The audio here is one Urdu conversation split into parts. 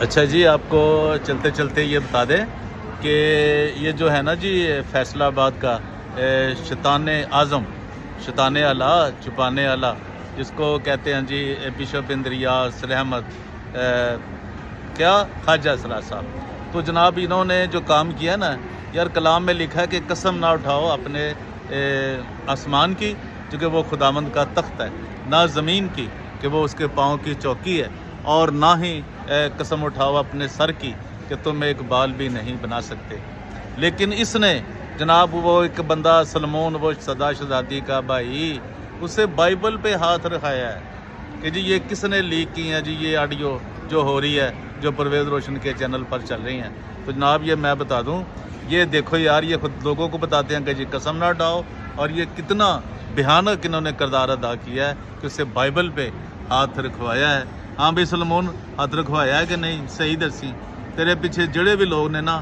اچھا جی، آپ کو چلتے چلتے یہ بتا دیں کہ یہ جو ہے نا جی فیصلہ آباد کا شیطان اعظم، شیطان اعلیٰ چھپانے والا، جس کو کہتے ہیں جی بشپ اندریاس رحمت کیا خواجہ اسرار صاحب، تو جناب انہوں نے جو کام کیا نا یار، کلام میں لکھا ہے کہ قسم نہ اٹھاؤ اپنے آسمان کی کیونکہ وہ خداوند کا تخت ہے، نہ زمین کی کہ وہ اس کے پاؤں کی چوکی ہے، اور نہ ہی قسم اٹھاؤ اپنے سر کی کہ تم ایک بال بھی نہیں بنا سکتے۔ لیکن اس نے جناب وہ ایک بندہ سلمون، وہ سدا شہزادی کا بھائی، اسے بائبل پہ ہاتھ رکھایا ہے کہ جی یہ کس نے لیک کی ہیں جی یہ آڈیو جو ہو رہی ہے، جو پرویز روشن کے چینل پر چل رہی ہیں۔ تو جناب یہ میں بتا دوں، یہ دیکھو یار، یہ خود لوگوں کو بتاتے ہیں کہ جی قسم نہ اٹھاؤ، اور یہ کتنا بھیانک انہوں نے کردار ادا کیا ہے کہ اسے بائبل پہ ہاتھ رکھوایا ہے۔ ہاں بھائی سلمون، ہاتھ رکھوایا ہے کہ نہیں؟ صحیح دسی، تیرے پیچھے جڑے بھی لوگ نے نا،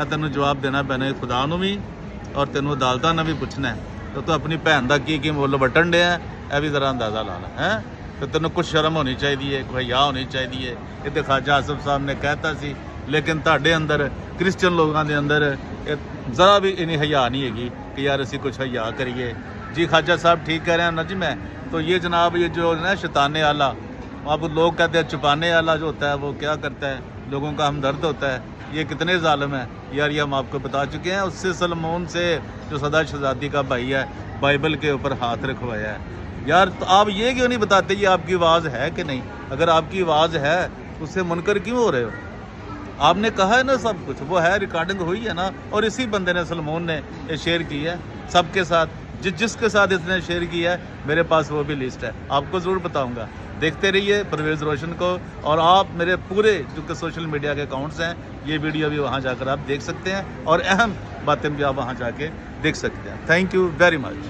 تینوں جواب دینا پینا خدا نو بھی، اور تینوں عدالتاں نے بھی پوچھنا ہے۔ تو اپنی بھن کا کی مل وٹن ڈیا ہے بھی ذرا اندازہ لا لا ہے، تو تینوں کچھ شرم ہونی چاہیے، کوئی حیا ہونی چاہیے۔ یہ تو خواجہ آصف صاحب نے کہتا سی، لیکن تہاڈے اندر کرسچن لوگوں کے اندر ذرا بھی انہیں حیا نہیں ہے کہ یار اسی کچھ حیا کریے۔ جی خواجہ صاحب ٹھیک کہہ رہے ہیں نا جی میں، تو یہ جناب یہ جو نا شیطان اعلیٰ، اب لوگ کہتے ہیں چھپانے والا جو ہوتا ہے وہ کیا کرتا ہے، لوگوں کا ہمدرد ہوتا ہے، یہ کتنے ظالم ہیں یار، یہ ہم آپ کو بتا چکے ہیں۔ اس سے سلمون سے جو سدا شہزادی کا بھائی ہے، بائبل کے اوپر ہاتھ رکھوایا ہے یار۔ تو آپ یہ کیوں نہیں بتاتے یہ آپ کی آواز ہے کہ نہیں؟ اگر آپ کی آواز ہے اس سے منکر کیوں ہو رہے ہو؟ آپ نے کہا ہے نا سب کچھ، وہ ہے، ریکارڈنگ ہوئی ہے نا، اور اسی بندے نے سلمون نے شیئر کی ہے سب کے ساتھ، جس کے ساتھ اس نے شیئر کیا ہے میرے پاس وہ بھی لسٹ ہے، آپ کو ضرور بتاؤں گا۔ دیکھتے رہیے پرویز روشن کو، اور آپ میرے پورے جو کہ سوشل میڈیا کے اکاؤنٹس ہیں، یہ ویڈیو بھی وہاں جا کر آپ دیکھ سکتے ہیں، اور اہم باتیں بھی آپ وہاں جا کے دیکھ سکتے ہیں۔ Thank you very much.